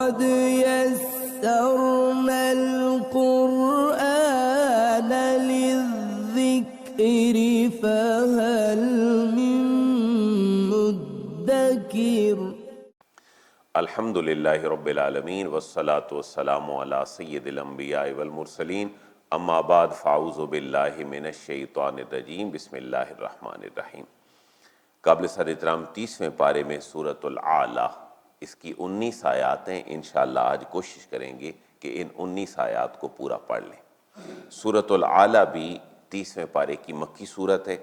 قد يسرنا القرآن للذكر فهل من مدكر۔ الحمد للہ رب العالمین والصلاة والسلام علی سید الانبیاء والمرسلین، اما بعد فاعوذ باللہ من الشیطان الرجیم، بسم اللہ الرحمن الرحیم۔ قابل صد احترام 30ویں پارے میں سورۃ الاعلیٰ، اس کی 19 آیات ہیں۔ انشاءاللہ آج کوشش کریں گے کہ ان 19 آیات کو پورا پڑھ لیں۔ سورۃ الاعلیٰ بھی 30ویں پارے کی مکی صورت ہے،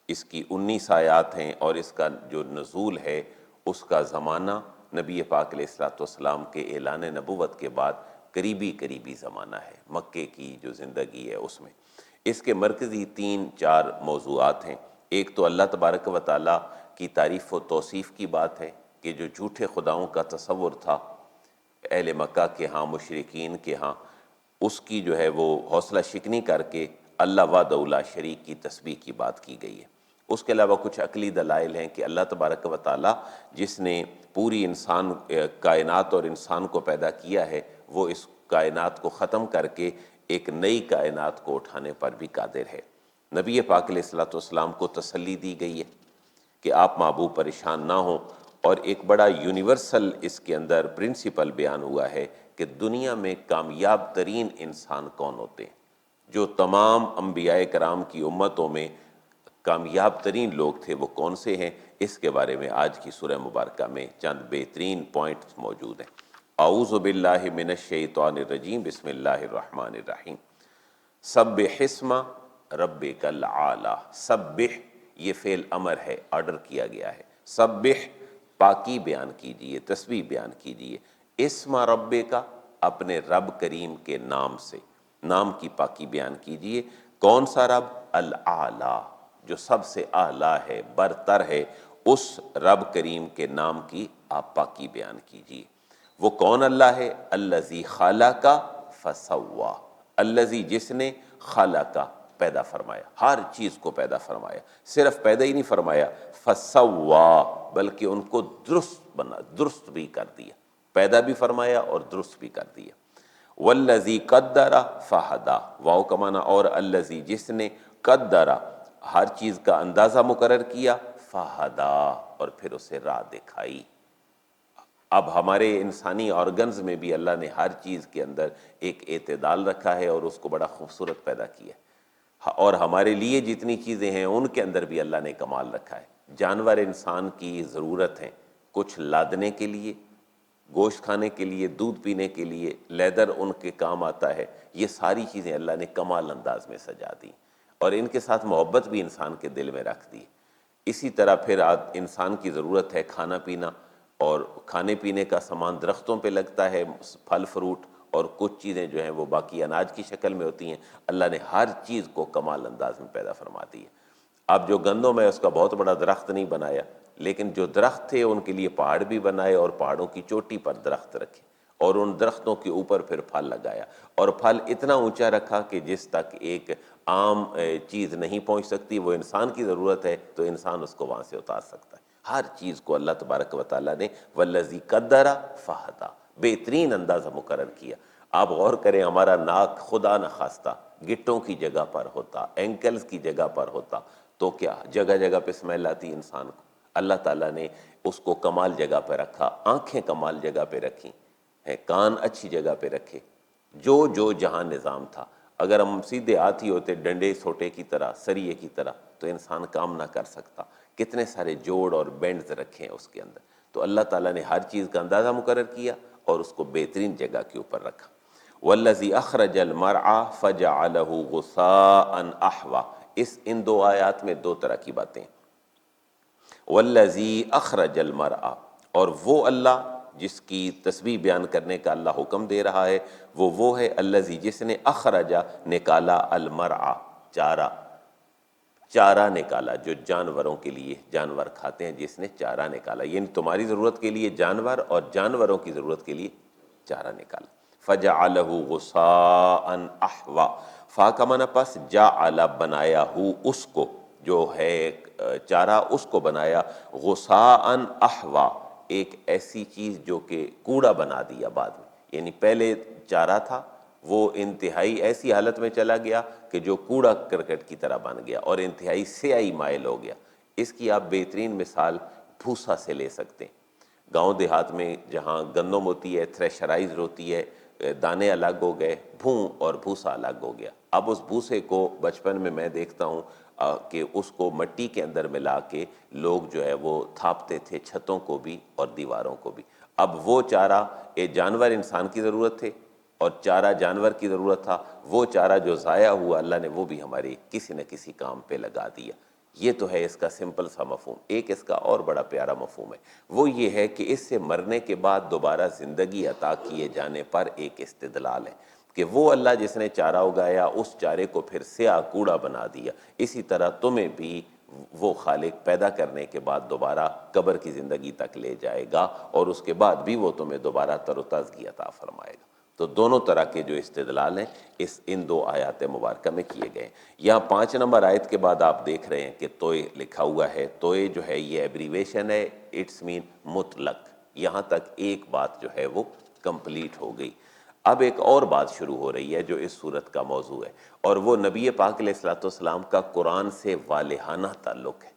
اس کی 19 آیات ہیں، اور اس کا جو نزول ہے اس کا زمانہ نبی پاک علیہ السلام کے اعلان نبوت کے بعد قریبی زمانہ ہے، مکے کی جو زندگی ہے اس میں۔ اس کے مرکزی 3-4 موضوعات ہیں۔ ایک تو اللہ تبارک و تعالیٰ کی تعریف و توصیف کی بات ہے کہ جو جھوٹے خداؤں کا تصور تھا اہل مکہ کے ہاں، مشرکین کے ہاں، اس کی جو ہے وہ حوصلہ شکنی کر کے اللہ وحدہ لا شریک کی تسبیح کی بات کی گئی ہے۔ اس کے علاوہ کچھ عقلی دلائل ہیں کہ اللہ تبارک و تعالیٰ جس نے پوری کائنات اور انسان کو پیدا کیا ہے، وہ اس کائنات کو ختم کر کے ایک نئی کائنات کو اٹھانے پر بھی قادر ہے۔ نبی پاک علیہ السلام کو تسلی دی گئی ہے کہ آپ محبوب پریشان نہ ہوں، اور ایک بڑا یونیورسل اس کے اندر پرنسپل بیان ہوا ہے کہ دنیا میں کامیاب ترین انسان کون ہوتے ہیں۔ جو تمام انبیاء کرام کی امتوں میں کامیاب ترین لوگ تھے وہ کون سے ہیں، اس کے بارے میں آج کی سورہ مبارکہ میں چند بہترین پوائنٹس موجود ہیں۔ اعوذ باللہ من الشیطان الرجیم، بسم اللہ الرحمن الرحیم۔ سبح اسم ربک الاعلی۔ سبح یہ فعل امر ہے، آرڈر کیا گیا ہے۔ سبح پاکی بیان کیجئے، تسبیح بیان کیجئے۔ اسم ربک اپنے رب کریم کے نام سے، نام کی پاکی بیان کیجئے۔ کون سا رب؟ الاعلی، جو سب سے اعلیٰ ہے، برتر ہے، اس رب کریم کے نام کی آپ پاکی بیان کیجئے۔ وہ کون اللہ ہے؟ الذی خلق فسوی، الذی جس نے خلق پیدا فرمایا، ہر چیز کو پیدا فرمایا، صرف پیدا ہی نہیں فرمایا، فسوی بلکہ ان کو درست بھی کر دیا، پیدا بھی فرمایا اور درست بھی کر دیا۔ والذی قدر فہدی، واو کا معنی اور الذی جس نے قدر ہر چیز کا اندازہ مقرر کیا، فہدا اور پھر اسے راہ دکھائی۔ اب ہمارے انسانی آرگنز میں بھی اللہ نے ہر چیز کے اندر ایک اعتدال رکھا ہے اور اس کو بڑا خوبصورت پیدا کیا ہے، اور ہمارے لیے جتنی چیزیں ہیں ان کے اندر بھی اللہ نے کمال رکھا ہے۔ جانور انسان کی ضرورت ہیں، کچھ لادنے کے لیے، گوشت کھانے کے لیے، دودھ پینے کے لیے، لیدر ان کے کام آتا ہے۔ یہ ساری چیزیں اللہ نے کمال انداز میں سجا دی، اور ان کے ساتھ محبت بھی انسان کے دل میں رکھ دی۔ اسی طرح پھر انسان کی ضرورت ہے کھانا پینا، اور کھانے پینے کا سامان درختوں پہ لگتا ہے، پھل فروٹ، اور کچھ چیزیں جو ہیں وہ باقی اناج کی شکل میں ہوتی ہیں۔ اللہ نے ہر چیز کو کمال انداز میں پیدا فرما دی ہے۔ اب جو گندم ہے اس کا بہت بڑا درخت نہیں بنایا، لیکن جو درخت تھے ان کے لیے پہاڑ بھی بنائے، اور پہاڑوں کی چوٹی پر درخت رکھے، اور ان درختوں کے اوپر پھر پھل لگایا، اور پھل اتنا اونچا رکھا کہ جس تک ایک عام چیز نہیں پہنچ سکتی، وہ انسان کی ضرورت ہے تو انسان اس کو وہاں سے اتار سکتا ہے۔ ہر چیز کو اللہ تبارک و تعالیٰ نے والذی قدر فہدی بہترین اندازہ مقرر کیا۔ آپ غور کریں، ہمارا ناک خدا نخواستہ گٹوں کی جگہ پر ہوتا، اینکلز کی جگہ پر ہوتا تو کیا جگہ جگہ پہ اسمیل آتی انسان کو۔ اللہ تعالیٰ نے اس کو کمال جگہ پہ رکھا، آنکھیں کمال جگہ پہ رکھیں، کان اچھی جگہ پہ رکھے، جو جہاں نظام تھا۔ اگر ہم سیدھے ہاتھی ہوتے، ڈنڈے سوٹے کی طرح، سریے کی طرح، تو انسان کام نہ کر سکتا۔ کتنے سارے جوڑ اور بینڈز رکھے ہیں اس کے اندر۔ تو اللہ تعالیٰ نے ہر چیز کا اندازہ مقرر کیا اور اس کو بہترین جگہ کے اوپر رکھا۔ والذی اخرج المرعى فجعله غثاء احوى، ان 2 آیات میں 2 طرح کی باتیں۔ والذی اخرج المرعى، اور وہ اللہ جس کی تسبیح بیان کرنے کا اللہ حکم دے رہا ہے، وہ ہے الذی جس نے اخرج نکالا، المرعى چارہ نکالا، جو جانوروں کے لیے جانور کھاتے ہیں، جس نے چارہ نکالا، یعنی تمہاری ضرورت کے لیے جانور اور جانوروں کی ضرورت کے لیے چارہ نکالا۔ فجعلہ غثاء احوى، فا کا معنی پس جعل بنایا ہو اس کو، جو ہے چارہ اس کو بنایا، غثاء احوى ایک ایسی چیز جو کہ کوڑا بنا دیا بعد میں، یعنی پہلے چارہ تھا وہ انتہائی ایسی حالت میں چلا گیا کہ جو کوڑا کرکٹ کی طرح بن گیا اور انتہائی سیاہی مائل ہو گیا۔ اس کی آپ بہترین مثال بھوسا سے لے سکتے ہیں۔ گاؤں دیہات میں جہاں گندم ہوتی ہے، تھریشرائز ہوتی ہے، دانے الگ ہو گئے، بھون اور بھوسا الگ ہو گیا۔ اب اس بھوسے کو بچپن میں دیکھتا ہوں کہ اس کو مٹی کے اندر ملا کے لوگ جو ہے وہ تھاپتے تھے، چھتوں کو بھی اور دیواروں کو بھی۔ اب وہ چارہ ایک جانور انسان کی ضرورت تھے اور چارہ جانور کی ضرورت تھا، وہ چارہ جو ضائع ہوا اللہ نے وہ بھی ہمارے کسی نہ کسی کام پہ لگا دیا۔ یہ تو ہے اس کا سمپل سا مفہوم۔ ایک اس کا اور بڑا پیارا مفہوم ہے، وہ یہ ہے کہ اس سے مرنے کے بعد دوبارہ زندگی عطا کیے جانے پر ایک استدلال ہے کہ وہ اللہ جس نے چارہ اگایا اس چارے کو پھر سیاہ کوڑا بنا دیا، اسی طرح تمہیں بھی وہ خالق پیدا کرنے کے بعد دوبارہ قبر کی زندگی تک لے جائے گا اور اس کے بعد بھی وہ تمہیں دوبارہ تر و تازگی عطا فرمائے گا۔ تو دونوں طرح کے جو استدلال ہیں ان دو آیات مبارکہ میں کیے گئے ہیں۔ یہاں 5 نمبر آیت کے بعد آپ دیکھ رہے ہیں کہ توئے لکھا ہوا ہے۔ توئے جو ہے یہ ایبریویشن ہے، اٹس مین مطلق، یہاں تک ایک بات جو ہے وہ کمپلیٹ ہو گئی۔ اب ایک اور بات شروع ہو رہی ہے جو اس صورت کا موضوع ہے، اور وہ نبی پاک علیہ الصلوۃ والسلام کا قرآن سے والہانہ تعلق ہے۔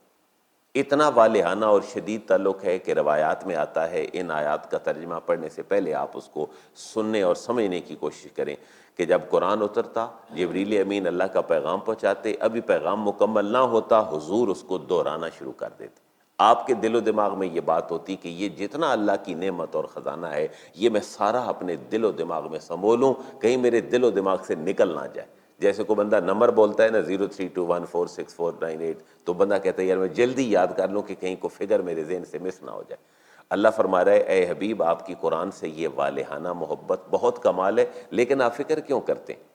اتنا والہانہ اور شدید تعلق ہے کہ روایات میں آتا ہے، ان آیات کا ترجمہ پڑھنے سے پہلے آپ اس کو سننے اور سمجھنے کی کوشش کریں کہ جب قرآن اترتا، جبریل امین اللہ کا پیغام پہنچاتے، ابھی پیغام مکمل نہ ہوتا، حضور اس کو دہرانا شروع کر دیتے۔ آپ کے دل و دماغ میں یہ بات ہوتی کہ یہ جتنا اللہ کی نعمت اور خزانہ ہے یہ میں سارا اپنے دل و دماغ میں سنبھولوں، کہیں میرے دل و دماغ سے نکل نہ جائے۔ جیسے کوئی بندہ نمبر بولتا ہے نا 0321464498، تو بندہ کہتا ہے یار میں جلدی یاد کر لوں کہ کہیں کو فگر میرے ذہن سے مس نہ ہو جائے۔ اللہ فرما رہا ہے اے حبیب آپ کی قرآن سے یہ والہانہ محبت بہت کمال ہے، لیکن آپ فکر کیوں کرتے ہیں؟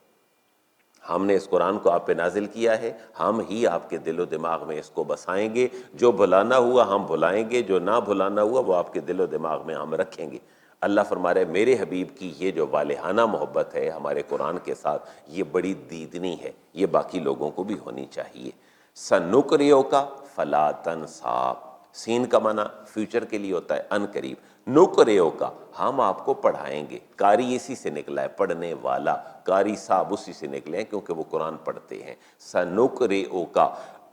ہم نے اس قرآن کو آپ پہ نازل کیا ہے، ہم ہی آپ کے دل و دماغ میں اس کو بسائیں گے، جو بھلانا ہوا ہم بھلائیں گے، جو نہ بھلانا ہوا وہ آپ کے دل و دماغ میں ہم رکھیں گے۔ اللہ فرما رہے میرے حبیب کی یہ جو والہانہ محبت ہے ہمارے قرآن کے ساتھ، یہ بڑی دیدنی ہے، یہ باقی لوگوں کو بھی ہونی چاہیے۔ سَنُقْرِئُکَ فَلَا تَنْسَىٰ، سین کا معنی فیوچر کے لیے ہوتا ہے ان قریب، نقرئک ہم آپ کو پڑھائیں گے، قاری اسی سے نکلا ہے، پڑھنے والا، قاری صاحب اسی سے نکلے ہیں کیونکہ وہ قرآن پڑھتے ہیں۔ سنقرئک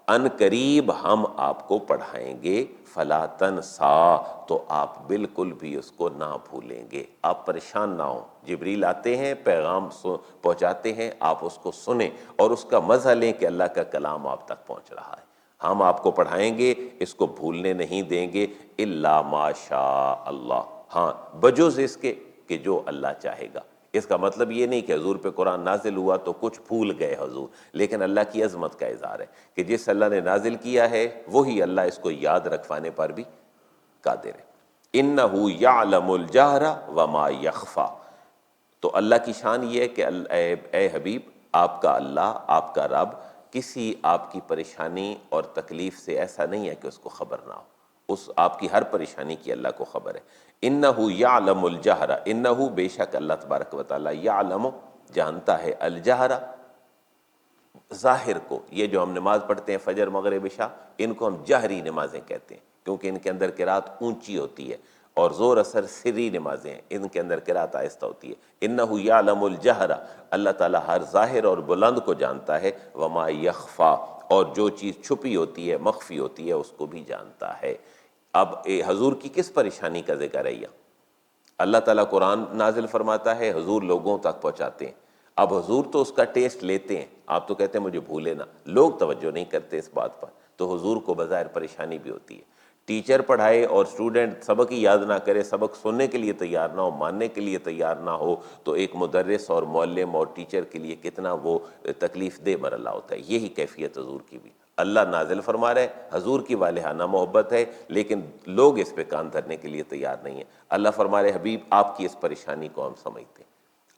ان قریب ہم آپ کو پڑھائیں گے، فلا تنسیٰ تو آپ بالکل بھی اس کو نہ بھولیں گے، آپ پریشان نہ ہوں۔ جبریل آتے ہیں، پیغام پہنچاتے ہیں، آپ اس کو سنیں اور اس کا مزہ لیں کہ اللہ کا کلام آپ تک پہنچ رہا ہے۔ ہم آپ کو پڑھائیں گے، اس کو بھولنے نہیں دیں گے، الا ما شاء اللہ، ہاں بجز اس کے کہ جو اللہ چاہے گا۔ اس کا مطلب یہ نہیں کہ حضور پہ قرآن نازل ہوا تو کچھ بھول گئے حضور، لیکن اللہ کی عظمت کا اظہار ہے کہ جس اللہ نے نازل کیا ہے وہی اللہ اس کو یاد رکھوانے پر بھی قادر ہے۔ اِنَّهُ يَعْلَمُ الْجَهْرَ وَمَا يَخْفَى، تو اللہ کی شان یہ ہے کہ اے حبیب آپ کا اللہ، آپ کا رب کسی آپ کی پریشانی اور تکلیف سے ایسا نہیں ہے کہ اس کو خبر نہ ہو، اس آپ کی ہر پریشانی کی اللہ کو خبر ہے۔ اِنَّهُ يَعْلَمُ الْجَهْرَ، اِنَّهُ بے شک اللہ تبارک و تعالیٰ، يَعْلَمُ جانتا ہے، الجہر ظاہر کو، یہ جو ہم نماز پڑھتے ہیں فجر مغرب عشاء ان کو ہم جہری نمازیں کہتے ہیں کیونکہ ان کے اندر قرات اونچی ہوتی ہے، اور زور اثر سری نمازیں ہیں ان کے اندر قرات آہستہ ہوتی ہے۔ اِنَّهُ يَعْلَمُ الْجَهْرَ، اللہ تعالیٰ ہر ظاہر اور بلند کو جانتا ہے، وَمَا يَخْفَى اور جو چیز چھپی ہوتی ہے مخفی ہوتی ہے اس کو بھی جانتا ہے۔ اب حضور کی کس پریشانی کا ذکر ہے یہ؟ اللہ تعالیٰ قرآن نازل فرماتا ہے، حضور لوگوں تک پہنچاتے ہیں۔ اب حضور تو اس کا ٹیسٹ لیتے ہیں، آپ تو کہتے ہیں مجھے بھولے نہ، لوگ توجہ نہیں کرتے اس بات پر، تو حضور کو بظاہر پریشانی بھی ہوتی ہے۔ ٹیچر پڑھائے اور اسٹوڈنٹ سبق ہی یاد نہ کرے، سبق سننے کے لیے تیار نہ ہو، ماننے کے لیے تیار نہ ہو، تو ایک مدرس اور معلم اور ٹیچر کے لیے کتنا وہ تکلیف دہ مرحلہ ہوتا ہے۔ یہی کیفیت حضور کی بھی، اللہ نازل فرما رہے، حضور کی والہانہ محبت ہے، لیکن لوگ اس پہ کان دھرنے کے لیے تیار نہیں ہیں۔ اللہ فرما رہے حبیب آپ کی اس پریشانی کو ہم سمجھتے ہیں،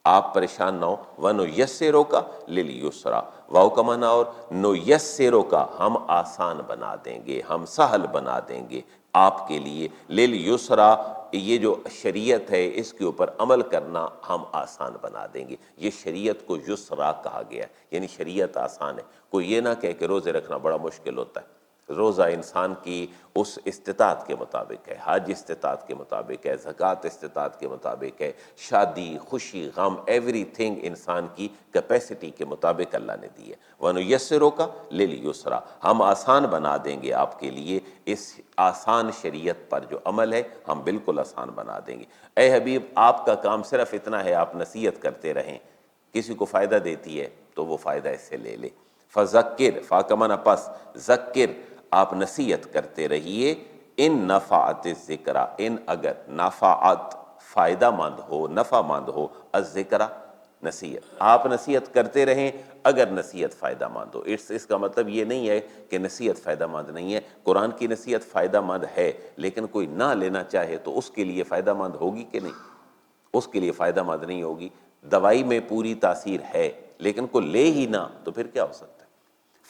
آپ پریشان نہ ہو۔ وَنُيَسِّرُكَ لِلْيُسْرَىٰ، واو کا معنی اور نُيَسِّرُكَ ہم آسان بنا دیں گے، ہم سہل بنا دیں گے آپ کے لیے، لِلْيُسْرَىٰ یہ جو شریعت ہے اس کے اوپر عمل کرنا ہم آسان بنا دیں گے۔ یہ شریعت کو یسرا کہا گیا ہے، یعنی شریعت آسان ہے۔ کوئی یہ نہ کہے کہ روزے رکھنا بڑا مشکل ہوتا ہے، روزہ انسان کی اس استطاعت کے مطابق ہے، حج استطاعت کے مطابق ہے، زکوٰۃ استطاعت کے مطابق ہے، شادی، خوشی، غم، ایوری تھنگ انسان کی کیپیسٹی کے مطابق اللہ نے دی ہے۔ وَنُيَسِّرُكَ لِلْيُسْرَىٰ، ہم آسان بنا دیں گے آپ کے لیے اس آسان شریعت پر جو عمل ہے ہم بالکل آسان بنا دیں گے۔ اے حبیب آپ کا کام صرف اتنا ہے، آپ نصیحت کرتے رہیں، کسی کو فائدہ دیتی ہے تو وہ فائدہ اس سے لے لے۔ فذکر، فاکمنا پس، ذکر آپ نصیحت کرتے رہیے، ان نفعت الذکرہ، ان اگر نفعت فائدہ مند ہو، نفع مند ہو، الذکرہ نصیحت، آپ نصیحت کرتے رہیں اگر نصیحت فائدہ مند ہو۔ اس کا مطلب یہ نہیں ہے کہ نصیحت فائدہ مند نہیں ہے، قرآن کی نصیحت فائدہ مند ہے، لیکن کوئی نہ لینا چاہے تو اس کے لیے فائدہ مند ہوگی کہ نہیں؟ اس کے لیے فائدہ مند نہیں ہوگی۔ دوائی میں پوری تاثیر ہے لیکن کوئی لے ہی نہ تو پھر کیا ہو سکتا ہے؟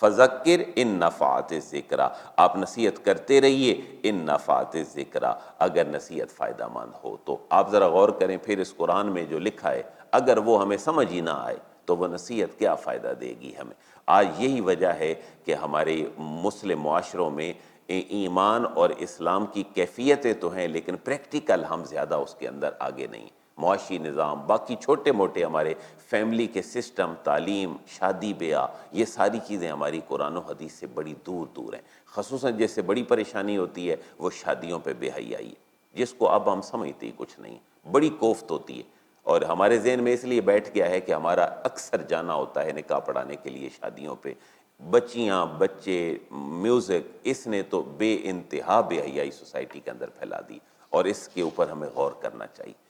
فذکر ان نفعت الذکرہ، آپ نصیحت کرتے رہیے ان نفعت الذکرہ، اگر نصیحت فائدہ مند ہو تو۔ آپ ذرا غور کریں پھر اس قرآن میں جو لکھا ہے، اگر وہ ہمیں سمجھ ہی نہ آئے تو وہ نصیحت کیا فائدہ دے گی ہمیں؟ آج یہی وجہ ہے کہ ہمارے مسلم معاشروں میں ایمان اور اسلام کی کیفیتیں تو ہیں لیکن پریکٹیکل ہم زیادہ اس کے اندر آگے نہیں۔ معاشی نظام، باقی چھوٹے موٹے ہمارے فیملی کے سسٹم، تعلیم، شادی بیاہ، یہ ساری چیزیں ہماری قرآن و حدیث سے بڑی دور دور ہیں۔ خصوصاً جس سے بڑی پریشانی ہوتی ہے وہ شادیوں پہ بے حیائی ہے، جس کو اب ہم سمجھتے ہی کچھ نہیں، بڑی کوفت ہوتی ہے، اور ہمارے ذہن میں اس لیے بیٹھ گیا ہے کہ ہمارا اکثر جانا ہوتا ہے نکاح پڑھانے کے لیے شادیوں پہ، بچیاں، بچے، میوزک، اس نے تو بے انتہا بے حیائی سوسائٹی کے اندر پھیلا دی، اور اس کے اوپر ہمیں غور کرنا چاہیے۔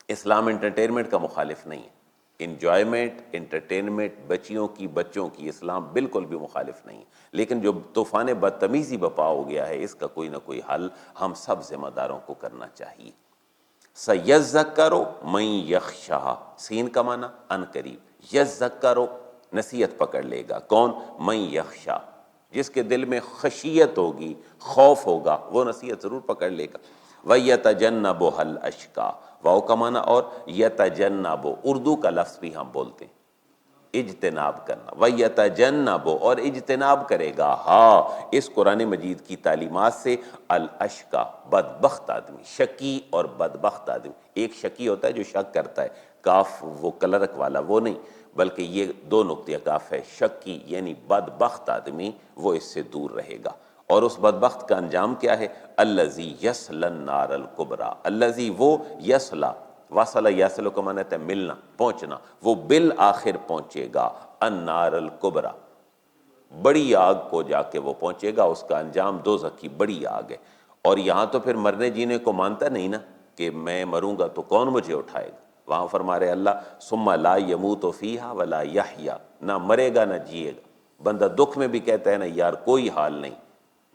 اسلام انٹرٹینمنٹ کا مخالف نہیں ہے، انجوائمنٹ، انٹرٹینمنٹ، بچوں کی اسلام بالکل بھی مخالف نہیں ہے، لیکن جو طوفان بدتمیزی بپا ہو گیا ہے اس کا کوئی نہ کوئی حل ہم سب ذمہ داروں کو کرنا چاہیے۔ سَيَذَّكَّرُ مَن يَخْشَىٰ، سین کا معنی ان قریب، یذکرو نصیحت پکڑ لے گا، کون؟ من یخشیٰ، جس کے دل میں خشیت ہوگی، خوف ہوگا، وہ نصیحت ضرور پکڑ لے گا۔ وَيَتَجَنَّبُهَا الْأَشْقَىٰ، واو کا معنی اور یتجنب، اردو کا لفظ بھی ہم بولتے ہیں اجتناب کرنا، وَيَتَجَنَّبُ، اور اجتناب کرے گا، ہاں اس قرآن مجید کی تعلیمات سے، الاشقا، بدبخت آدمی، شکی اور بدبخت آدمی۔ ایک شکی ہوتا ہے جو شک کرتا ہے، کاف وہ کلرک والا وہ نہیں، بلکہ یہ دو نقطہ کاف ہے، شکی یعنی بدبخت آدمی، وہ اس سے دور رہے گا۔ اور اس بدبخت کا انجام کیا ہے؟ الذی یصلی النار الکبریٰ، الذی وہ یصلی، وصل یصل کو معنی ہے ملنا، پہنچنا، وہ بالآخر پہنچے گا النار الکبریٰ، بڑی آگ کو جا کے وہ پہنچے گا، اس کا انجام دوزخ کی بڑی آگ ہے۔ اور یہاں تو پھر مرنے جینے کو مانتا نہیں نا کہ میں مروں گا تو کون مجھے اٹھائے گا، وہاں فرما رہے اللہ ثم لا یموت فیہا ولا یحیا، نہ مرے گا نہ جیے گا۔ بندہ دکھ میں بھی کہتا ہے نا یار کوئی حال نہیں،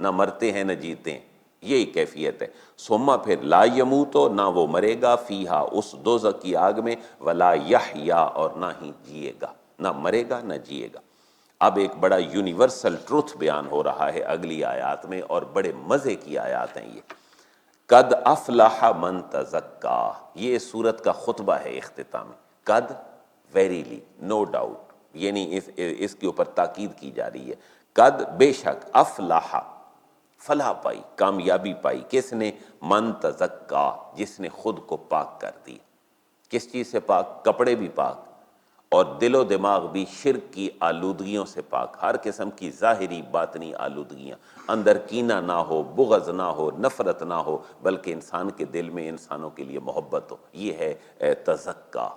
نہ مرتے ہیں نہ جیتے ہیں، یہی کیفیت ہے۔ ثم پھر لا یموتو، نہ وہ مرے گا، فیہا اس دوزخ کی آگ میں، ولا یحیا اور نہ ہی جیے گا، نہ مرے گا نہ جیے گا۔ اب ایک بڑا یونیورسل ٹروتھ بیان ہو رہا ہے اگلی آیات میں، اور بڑے مزے کی آیات ہیں یہ۔ قد افلح من تزکا، یہ سورت کا خطبہ ہے اختتامی، قد ویریلی، نو ڈاؤٹ، یعنی اس کے اوپر تاکید کی جا رہی ہے، قد بے شک، افلح فلاح پائی، کامیابی پائی، کس نے؟ من تزکا، جس نے خود کو پاک کر دی۔ کس چیز سے پاک؟ کپڑے بھی پاک اور دل و دماغ بھی شرک کی آلودگیوں سے پاک، ہر قسم کی ظاہری باطنی آلودگیاں، اندر کینہ نہ ہو، بغض نہ ہو، نفرت نہ ہو، بلکہ انسان کے دل میں انسانوں کے لیے محبت ہو، یہ ہے تزکا۔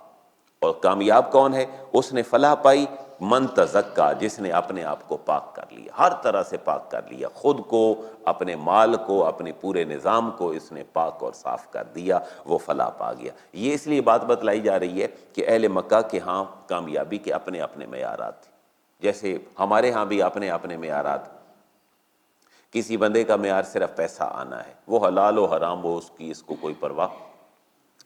اور کامیاب کون ہے؟ اس نے فلاح پائی، من تزکا، جس نے اپنے آپ کو پاک کر لیا، ہر طرح سے پاک کر لیا، خود کو، اپنے مال کو، اپنے پورے نظام کو اس نے پاک اور صاف کر دیا، وہ فلاح پا گیا۔ یہ اس لیے بات بتلائی جا رہی ہے کہ اہل مکہ کے ہاں کامیابی کے اپنے اپنے معیارات تھے، جیسے ہمارے ہاں بھی اپنے اپنے معیارات۔ کسی بندے کا معیار صرف پیسہ آنا ہے، وہ حلال و حرام ہو، اس کو کوئی پرواہ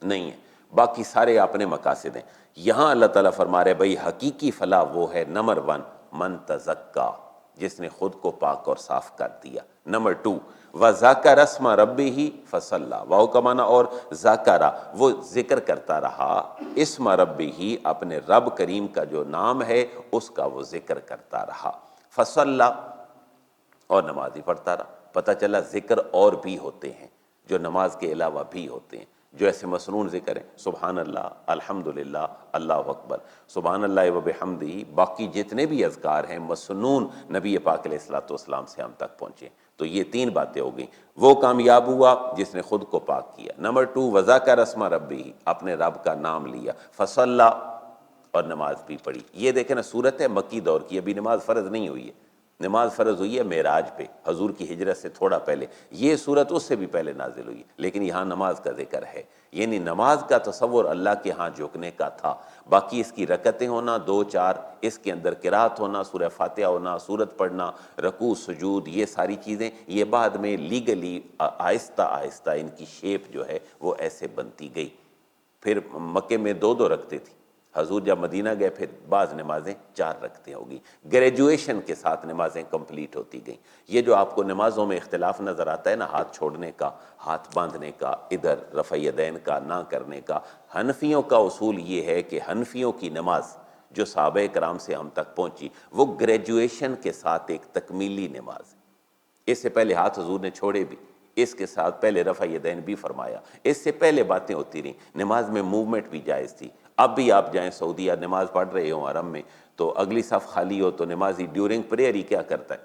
نہیں ہے، باقی سارے اپنے مقاصد ہیں۔ یہاں اللہ تعالیٰ فرما رہے بھئی حقیقی فلاح وہ ہے، نمبر 1 من تزکا، جس نے خود کو پاک اور صاف کر دیا۔ نمبر 2 وَذَكَرَ اسْمَ رَبِّهِ فَصَلَّى، واو کا معنی اور ذاکرہ، وہ ذکر کرتا رہا، اسم ربہ، اپنے رب کریم کا جو نام ہے اس کا وہ ذکر کرتا رہا۔ فصلی، اور نماز ہی پڑھتا رہا۔ پتہ چلا ذکر اور بھی ہوتے ہیں جو نماز کے علاوہ بھی ہوتے ہیں، جو ایسے مسنون ذکر ہیں، سبحان اللہ، الحمدللہ، اللہ اکبر، سبحان اللہ و بحمدہ، باقی جتنے بھی اذکار ہیں مسنون نبی پاک علیہ الصلوۃ والسلام سے ہم تک پہنچے۔ تو یہ 3 باتیں ہو گئیں۔ وہ کامیاب ہوا جس نے خود کو پاک کیا۔ نمبر 2، وذکر اسم ربہ، اپنے رب کا نام لیا، فصلی، اور نماز بھی پڑھی۔ یہ دیکھیں نا، صورت ہے مکی دور کی، ابھی نماز فرض نہیں ہوئی ہے، نماز فرض ہوئی ہے معراج پہ، حضور کی ہجرت سے تھوڑا پہلے۔ یہ صورت اس سے بھی پہلے نازل ہوئی ہے، لیکن یہاں نماز کا ذکر ہے۔ یعنی نماز کا تصور اللہ کے ہاں جھکنے کا تھا، باقی اس کی رکعتیں ہونا 2-4، اس کے اندر قرات ہونا، سورہ فاتحہ ہونا، سورت پڑھنا، رکوع سجود، یہ ساری چیزیں یہ بعد میں لیگلی آہستہ آہستہ ان کی شیپ جو ہے وہ ایسے بنتی گئی۔ پھر مکے میں 2 رکھتے تھی، حضور جب مدینہ گئے پھر بعض نمازیں 4 رکھتے ہو گئی، گریجویشن کے ساتھ نمازیں کمپلیٹ ہوتی گئیں۔ یہ جو آپ کو نمازوں میں اختلاف نظر آتا ہے نا، ہاتھ چھوڑنے کا، ہاتھ باندھنے کا، ادھر رفع یدین کا نہ کرنے کا، حنفیوں کا اصول یہ ہے کہ حنفیوں کی نماز جو صحابہ کرام سے ہم تک پہنچی وہ گریجویشن کے ساتھ ایک تکمیلی نماز ہے۔ اس سے پہلے ہاتھ حضور نے چھوڑے بھی، اس کے ساتھ پہلے رفع یدین بھی فرمایا، اس سے پہلے باتیں ہوتی رہیں، نماز میں موومنٹ بھی جائز تھی۔ اب بھی آپ جائیں سعودیہ، نماز پڑھ رہے ہوں حرم میں، تو اگلی صف خالی ہو تو نمازی ڈیورنگ پریئر ہی کیا کرتا ہے؟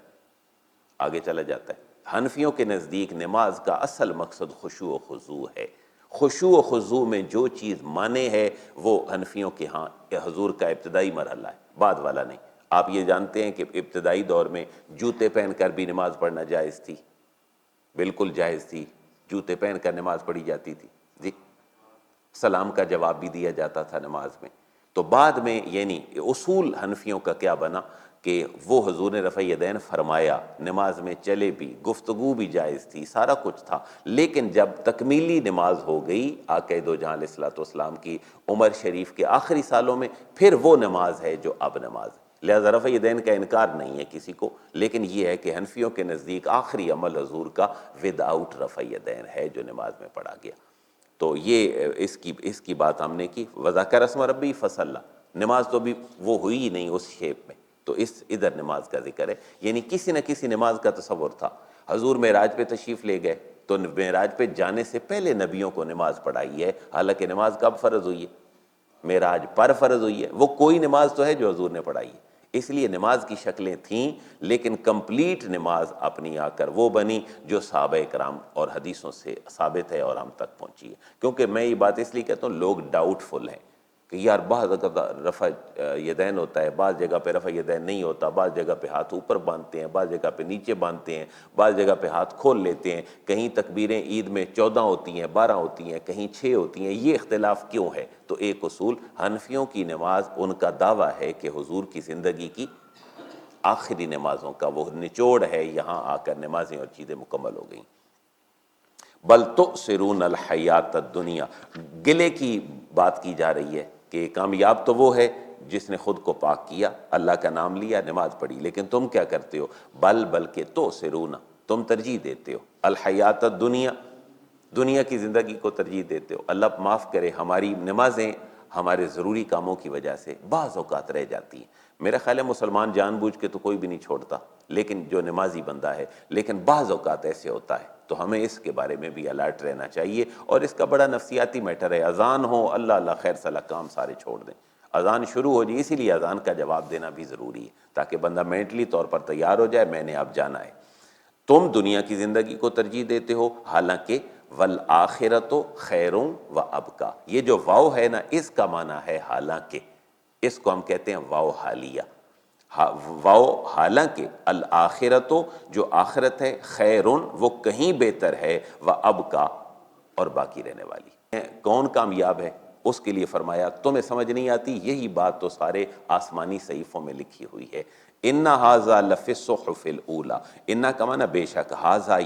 آگے چلا جاتا ہے۔ حنفیوں کے نزدیک نماز کا اصل مقصد خشوع و خضوع ہے۔ خشوع و خضوع میں جو چیز مانے ہے وہ حنفیوں کے ہاں حضور کا ابتدائی مرحلہ ہے، بعد والا نہیں۔ آپ یہ جانتے ہیں کہ ابتدائی دور میں جوتے پہن کر بھی نماز پڑھنا جائز تھی، بالکل جائز تھی، جوتے پہن کر نماز پڑھی جاتی تھی، جی، سلام کا جواب بھی دیا جاتا تھا نماز میں۔ تو بعد میں یعنی اصول حنفیوں کا کیا بنا کہ وہ حضور نے رفع یدین فرمایا، نماز میں چلے بھی، گفتگو بھی جائز تھی، سارا کچھ تھا، لیکن جب تکمیلی نماز ہو گئی آقا دو جہاں علیہ الصلوۃ والسلام کی عمر شریف کے آخری سالوں میں، پھر وہ نماز ہے جو اب نماز ہے۔ لہذا رفع یدین کا انکار نہیں ہے کسی کو، لیکن یہ ہے کہ حنفیوں کے نزدیک آخری عمل حضور کا وداؤٹ رفع یدین ہے جو نماز میں پڑھا گیا۔ تو یہ اس کی بات ہم نے کی۔ وذکر اسم ربی فصلی، نماز تو بھی وہ ہوئی ہی نہیں اس شیپ میں، تو ادھر نماز کا ذکر ہے۔ یعنی کسی نہ کسی نماز کا تصور تھا۔ حضور معراج پہ تشریف لے گئے تو معراج پہ جانے سے پہلے نبیوں کو نماز پڑھائی ہے، حالانکہ نماز کب فرض ہوئی ہے؟ معراج پر فرض ہوئی ہے۔ وہ کوئی نماز تو ہے جو حضور نے پڑھائی ہے، اس لیے نماز کی شکلیں تھیں، لیکن کمپلیٹ نماز اپنی آ کر وہ بنی جو صحابہ کرام اور حدیثوں سے ثابت ہے اور ہم تک پہنچی ہے۔ کیونکہ میں یہ بات اس لیے کہتا ہوں، لوگ ڈاؤٹ فل ہیں کہ یار بعض جگہ رفع یدین ہوتا ہے، بعض جگہ پہ رفع یدین نہیں ہوتا، بعض جگہ پہ ہاتھ اوپر باندھتے ہیں، بعض جگہ پہ نیچے باندھتے ہیں، بعض جگہ پہ ہاتھ کھول لیتے ہیں، کہیں تکبیریں عید میں 14 ہوتی ہیں، 12 ہوتی ہیں، کہیں 6 ہوتی ہیں۔ یہ اختلاف کیوں ہے؟ تو ایک اصول، حنفیوں کی نماز ان کا دعویٰ ہے کہ حضور کی زندگی کی آخری نمازوں کا وہ نچوڑ ہے، یہاں آ کر نمازیں اور چیزیں مکمل ہو گئیں۔ بل تؤثرون الحیات الدنیا، گلے کی بات کی جا رہی ہے کہ کامیاب تو وہ ہے جس نے خود کو پاک کیا، اللہ کا نام لیا، نماز پڑھی، لیکن تم کیا کرتے ہو؟ بلکہ تؤثرون، تم ترجیح دیتے ہو الحیات الدنیا، دنیا کی زندگی کو ترجیح دیتے ہو۔ اللہ معاف کرے، ہماری نمازیں ہمارے ضروری کاموں کی وجہ سے بعض اوقات رہ جاتی ہیں۔ میرا خیال ہے مسلمان جان بوجھ کے تو کوئی بھی نہیں چھوڑتا، لیکن جو نمازی بندہ ہے، لیکن بعض اوقات ایسے ہوتا ہے، تو ہمیں اس کے بارے میں بھی الرٹ رہنا چاہیے۔ اور اس کا بڑا نفسیاتی میٹر ہے۔ اذان ہو، اللہ خیر صلاح، کام سارے چھوڑ دیں، اذان شروع ہو جائے، اسی لیے اذان کا جواب دینا بھی ضروری ہے تاکہ بندہ مینٹلی طور پر تیار ہو جائے، میں نے اب جانا ہے۔ تم دنیا کی زندگی کو ترجیح دیتے ہو، حالانکہ والآخرۃ خیر و ابقیٰ، یہ جو واو ہے نا، اس کا معنی ہے حالانکہ، اس کو ہم کہتے ہیں واو حالیہ۔ واو حالانکہ، الآخرۃ جو آخرت ہے، خیرون وہ کہیں بہتر ہے، و ابقیٰ اور باقی رہنے والی ہے۔ کون کامیاب ہے؟ اس کے لیے فرمایا تمہیں سمجھ نہیں آتی، یہی بات تو سارے آسمانی صحیفوں میں لکھی ہوئی ہے۔ ان ھذا لفی الصحف الاولی، ان کا معنی بے شک، ھذا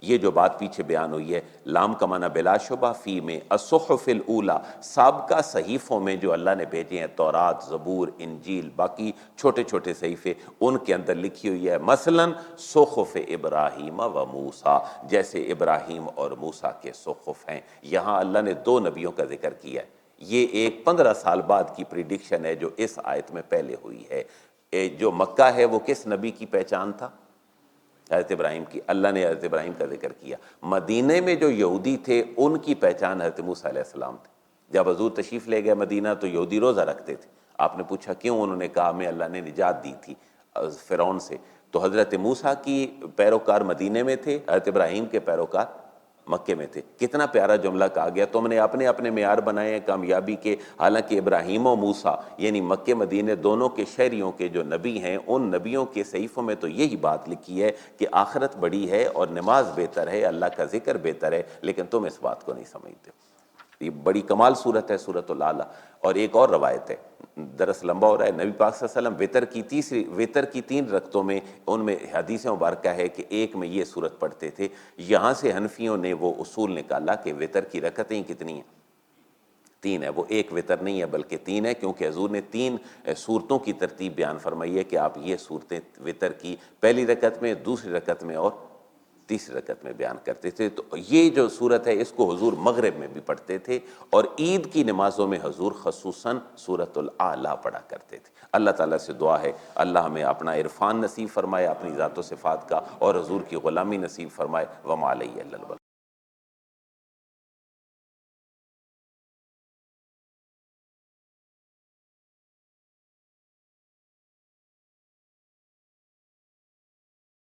یہ جو بات پیچھے بیان ہوئی ہے، لام کا معنی بلا شبہ، فی میں الصحف الاولی، سابقہ صحیفوں میں جو اللہ نے بھیجے ہیں، تورات، زبور، انجیل، باقی چھوٹے چھوٹے صحیفے، ان کے اندر لکھی ہوئی ہے، مثلا صحف ابراہیم و موسیٰ، جیسے ابراہیم اور موسیٰ کے صحف ہیں۔ یہاں اللہ نے 2 نبیوں کا ذکر کیا ہے۔ یہ ایک 15 سال بعد کی پریڈکشن ہے جو اس آیت میں پہلے ہوئی ہے۔ جو مکہ ہے وہ کس نبی کی پہچان تھا؟ حضرت ابراہیم کی، اللہ نے حضرت ابراہیم کا ذکر کیا۔ مدینہ میں جو یہودی تھے ان کی پہچان حضرت موسیٰ علیہ السلام تھی۔ جب حضور تشریف لے گئے مدینہ تو یہودی روزہ رکھتے تھے، آپ نے پوچھا کیوں؟ انہوں نے کہا ہمیں اللہ نے نجات دی تھی فرعون سے۔ تو حضرت موسیٰ کی پیروکار مدینہ میں تھے، حضرت ابراہیم کے پیروکار مکے میں تھے۔ کتنا پیارا جملہ کہا گیا، تم نے اپنے اپنے معیار بنائے ہیں کامیابی کے، حالانکہ ابراہیم و موسیٰ یعنی مکے مدینے دونوں کے شہریوں کے جو نبی ہیں، ان نبیوں کے صحیفوں میں تو یہی بات لکھی ہے کہ آخرت بڑی ہے اور نماز بہتر ہے، اللہ کا ذکر بہتر ہے، لیکن تم اس بات کو نہیں سمجھتے۔ یہ بڑی کمال صورت ہے سورۃ الاعلیٰ۔ اور ایک اور روایت ہے، درس لمبا ہو رہا ہے، نبی پاک صلی اللہ علیہ وسلم وطر کی 3 رکعتوں میں، ان میں حدیث مبارکہ ہے کہ ایک میں یہ صورت پڑھتے تھے۔ یہاں سے حنفیوں نے وہ اصول نکالا کہ وطر کی رکعتیں کتنی ہیں؟ 3 ہے، وہ ایک وطر نہیں ہے بلکہ 3 ہے، کیونکہ حضور نے 3 صورتوں کی ترتیب بیان فرمائی ہے کہ آپ یہ صورتیں وطر کی پہلی رکعت میں، دوسری رکعت میں اور تیسری رکعت میں بیان کرتے تھے۔ تو یہ جو صورت ہے اس کو حضور مغرب میں بھی پڑھتے تھے، اور عید کی نمازوں میں حضور خصوصاً سورۃ الاعلیٰ پڑھا کرتے تھے۔ اللہ تعالیٰ سے دعا ہے اللہ ہمیں اپنا عرفان نصیب فرمائے اپنی ذات و صفات کا، اور حضور کی غلامی نصیب فرمائے۔ وما علیہ الا البلاغ۔